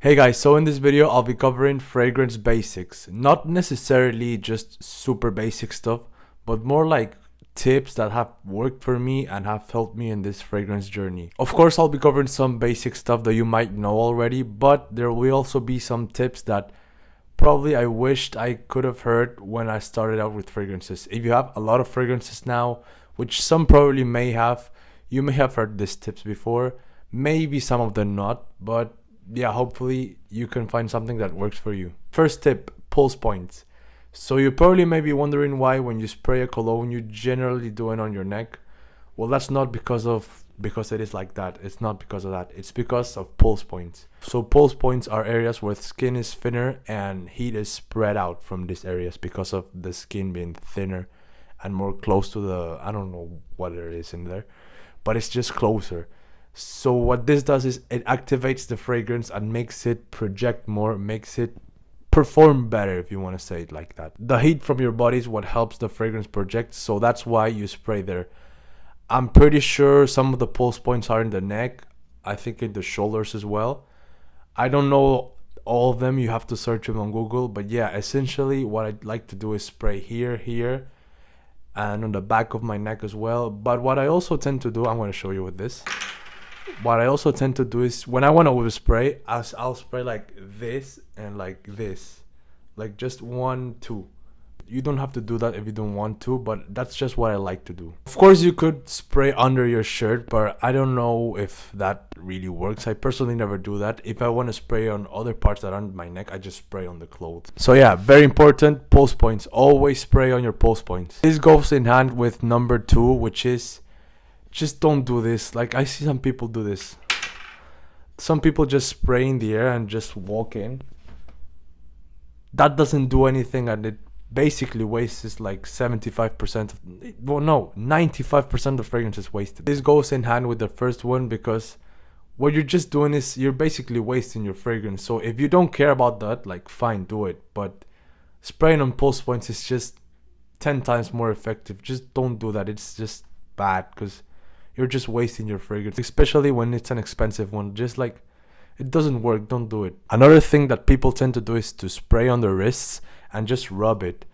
Hey guys, so in this video I'll be covering fragrance basics. Not necessarily just super basic stuff, but more like tips that have worked for me and have helped me in this fragrance journey. Of course, I'll be covering some basic stuff that you might know already, but there will also be some tips that probably I wished I could have heard when I started out with fragrances. If you have a lot of fragrances now, which some probably may have, you may have heard these tips before, maybe some of them not, but yeah, hopefully you can find something that works for you. First tip, pulse points. So you probably may be wondering why when you spray a cologne you generally do it on your neck. Well, that's not because it is like that. It's not because of that. It's because of pulse points. So pulse points are areas where skin is thinner and heat is spread out from these areas because of the skin being thinner and more close to the, I don't know what it is in there, but it's just closer. So what this does is it activates the fragrance and makes it project more, makes it perform better, if you want to say it like that. The heat from your body is what helps the fragrance project, so that's why you spray there. I'm pretty sure some of the pulse points are in the neck. I think in the shoulders as well. I don't know all of them. You have to search them on Google. But yeah, essentially what I'd like to do is spray here, and on the back of my neck as well. But what I also tend to do, I'm going to show you with this. What I also tend to do is when I want to overspray, I'll spray like this and like this. Like just 1, 2. You don't have to do that if you don't want to, but that's just what I like to do. Of course, you could spray under your shirt, but I don't know if that really works. I personally never do that. If I want to spray on other parts that aren't my neck, I just spray on the clothes. So yeah, very important, pulse points. Always spray on your pulse points. This goes in hand with number 2, which is just don't do this. Like I see some people do this. Some people just spray in the air and just walk in. That doesn't do anything, and it basically wastes like 75% of, well, no, 95% of fragrance is wasted. This goes in hand with the first one because what you're just doing is you're basically wasting your fragrance. So if you don't care about that, like fine, do it. But spraying on pulse points is just 10 times more effective. Just don't do that. It's just bad because you're just wasting your fragrance, especially when it's an expensive one. Just like, it doesn't work, don't do it. Another thing that people tend to do is to spray on their wrists and just rub it.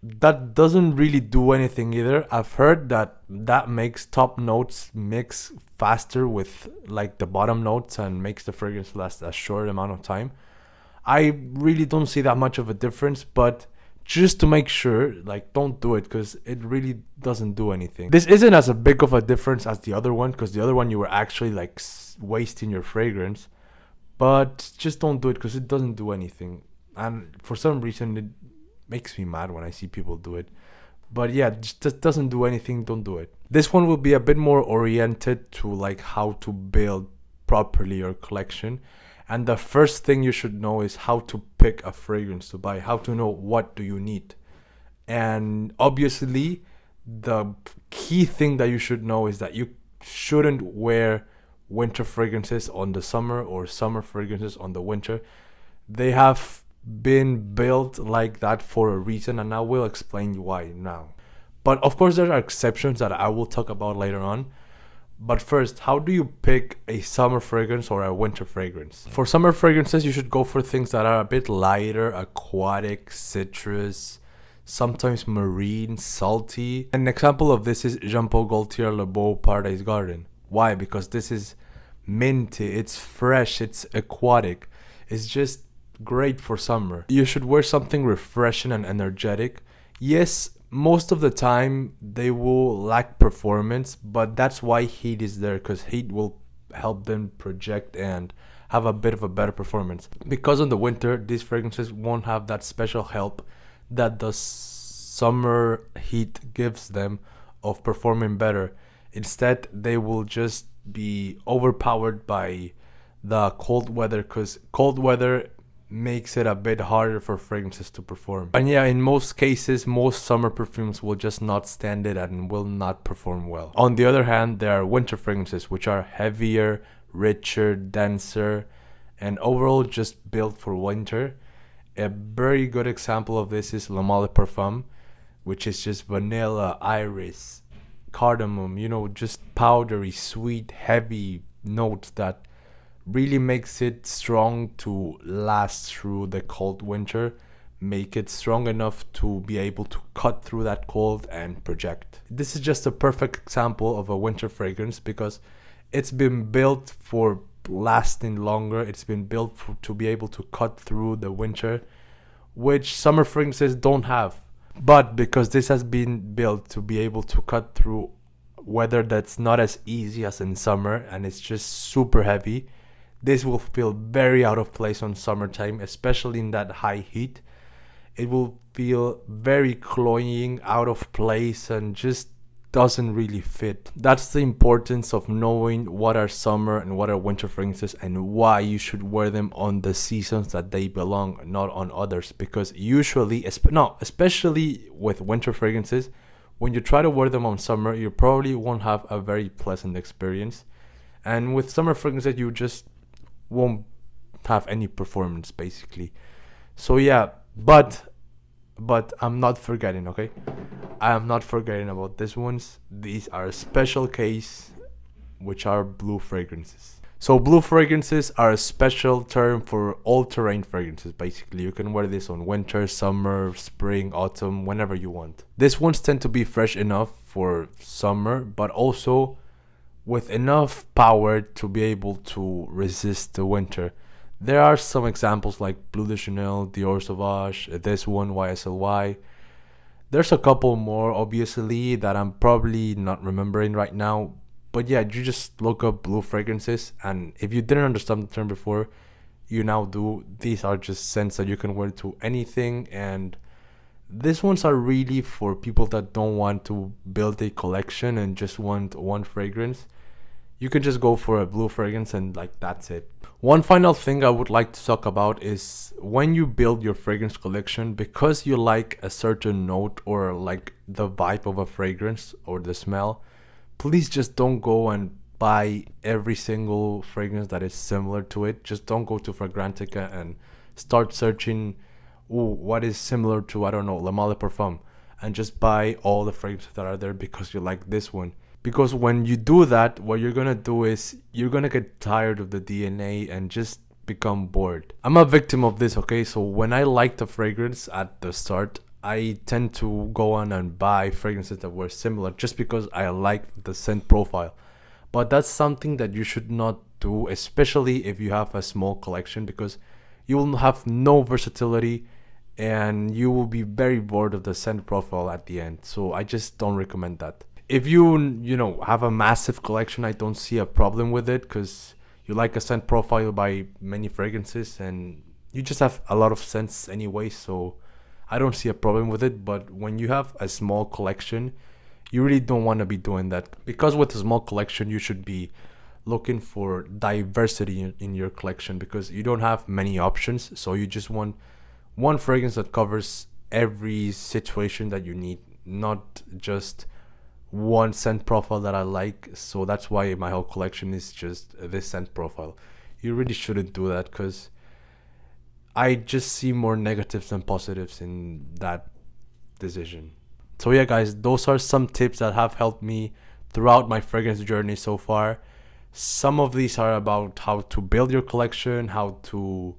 That doesn't really do anything either. I've heard that makes top notes mix faster with like the bottom notes and makes the fragrance last a short amount of time. I really don't see that much of a difference, but just to make sure, like, don't do it because it really doesn't do anything. This isn't as a big of a difference as the other one, because the other one you were actually like wasting your fragrance, but just don't do it because it doesn't do anything. And for some reason it makes me mad when I see people do it. But yeah, just doesn't do anything, don't do it. This one will be a bit more oriented to like how to build properly your collection. And the first thing you should know is how to pick a fragrance to buy, how to know what do you need. And obviously, the key thing that you should know is that you shouldn't wear winter fragrances on the summer or summer fragrances on the winter. They have been built like that for a reason, and I will explain why now. But of course, there are exceptions that I will talk about later on. But first, how do you pick a summer fragrance or a winter fragrance? For summer fragrances, you should go for things that are a bit lighter, aquatic, citrus, sometimes marine, salty. An example of this is Jean Paul Gaultier Le Beau Paradise Garden. Why? Because this is minty, it's fresh, it's aquatic. It's just great for summer. You should wear something refreshing and energetic. Yes, most of the time they will lack performance, but that's why heat is there, because heat will help them project and have a bit of a better performance. Because in the winter these fragrances won't have that special help that the summer heat gives them of performing better. Instead, they will just be overpowered by the cold weather, because cold weather makes it a bit harder for fragrances to perform. And yeah, in most cases, most summer perfumes will just not stand it and will not perform well. On the other hand, there are winter fragrances which are heavier, richer, denser, and overall just built for winter. A very good example of this is Le Male Parfum, which is just vanilla, iris, cardamom, just powdery, sweet, heavy notes that really makes it strong to last through the cold winter, make it strong enough to be able to cut through that cold and project. This is just a perfect example of a winter fragrance because it's been built for lasting longer. It's been built to be able to cut through the winter, which summer fragrances don't have. But because this has been built to be able to cut through weather that's not as easy as in summer and it's just super heavy, this will feel very out of place on summertime, especially in that high heat. It will feel very cloying, out of place, and just doesn't really fit. That's the importance of knowing what are summer and what are winter fragrances and why you should wear them on the seasons that they belong, not on others. Because usually, especially with winter fragrances, when you try to wear them on summer, you probably won't have a very pleasant experience. And with summer fragrances, you just won't have any performance basically. So yeah, but I'm not forgetting, okay? I am not forgetting about these ones. These are a special case, which are blue fragrances. So blue fragrances are a special term for all-terrain fragrances. Basically, you can wear this on winter, summer, spring, autumn, whenever you want. These ones tend to be fresh enough for summer, but also with enough power to be able to resist the winter. There are some examples like Bleu de Chanel, Dior Sauvage, this one, YSLY. There's a couple more, obviously, that I'm probably not remembering right now. But yeah, you just look up blue fragrances, and if you didn't understand the term before, you now do. These are just scents that you can wear to anything, and these ones are really for people that don't want to build a collection and just want one fragrance. You can just go for a blue fragrance and like that's it. One final thing I would like to talk about is when you build your fragrance collection, because you like a certain note or like the vibe of a fragrance or the smell, please just don't go and buy every single fragrance that is similar to it. Just don't go to Fragrantica and start searching, ooh, what is similar to, I don't know, La Male Parfum, and just buy all the fragrances that are there because you like this one. Because when you do that, what you're gonna do is you're gonna get tired of the DNA and just become bored. I'm a victim of this, okay? So when I liked a fragrance at the start, I tend to go on and buy fragrances that were similar just because I like the scent profile. But that's something that you should not do, especially if you have a small collection, because you will have no versatility and you will be very bored of the scent profile at the end. So I just don't recommend that. If you have a massive collection, I don't see a problem with it because you like a scent profile by many fragrances and you just have a lot of scents anyway, so I don't see a problem with it. But when you have a small collection, you really don't want to be doing that, because with a small collection you should be looking for diversity in your collection, because you don't have many options. So you just want one fragrance that covers every situation that you need, not just one scent profile that I like. So that's why my whole collection is just this scent profile. You really shouldn't do that, because I just see more negatives than positives in that decision. So yeah guys, those are some tips that have helped me throughout my fragrance journey so far. Some of these are about how to build your collection, how to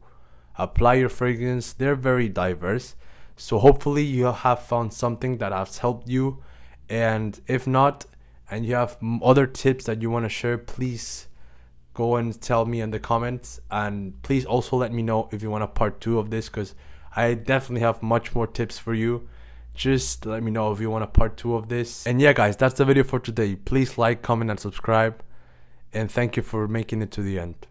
apply your fragrance. They're very diverse, so hopefully you have found something that has helped you. And if not, and you have other tips that you want to share, please go and tell me in the comments. And please also let me know if you want a part 2 of this, because I definitely have much more tips for you. Just let me know if you want a part 2 of this. And yeah guys, that's the video for today. Please like, comment and subscribe, and thank you for making it to the end.